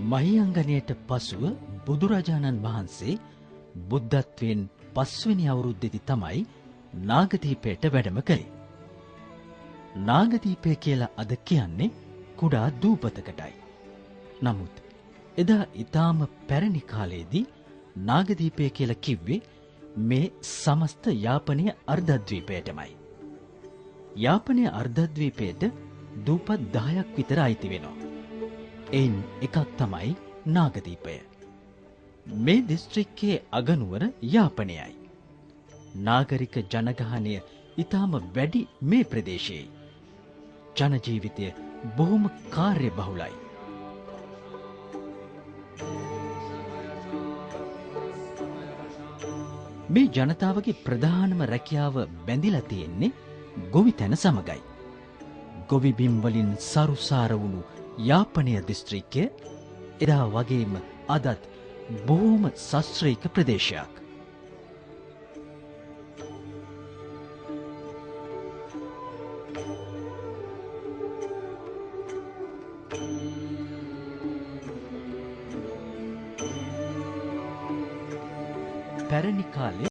මහියංගනයට පසුව බුදුරජාණන් වහන්සේ බුද්ධත්වයෙන් 5 වෙනි අවුරුද්දේදී තමයි නාගදීපයට වැඩම කළේ. නාගදීපය කියලා අද කියන්නේ කුඩා දූපතකටයි. නමුත් එදා ඊටාම පැරණි කාලයේදී නාගදීපය කියලා කිව්වේ මේ සමස්ත යාපනීය අර්ධද්වීපයටමයි. යාපනීය අර්ධද්වීපයට දූපත් 10ක් විතර අයිති වෙනවා. එයින් එකක් තමයි නාගදීපය. මේ දිස්ත්‍රික්කයේ අගනුවර යාපනයයි. නාගරික ජනගහනය ඊටාම වැඩි මේ ප්‍රදේශයේ. ජනජීවිතය බොහොම කාර්යබහුලයි. මේ ජනතාවගේ ප්‍රධානම රැකියාව බැඳිලා තියෙන්නේ ගොවිතැන සමගයි. ගොවි බිම් වලින් සරුසාර වුණු යාපනීය දිස්ත්‍රික්කය එදා වගේම අදත් බොහොම ශාස්ත්‍රීය ප්‍රදේශයක්. පැරණි කාලේ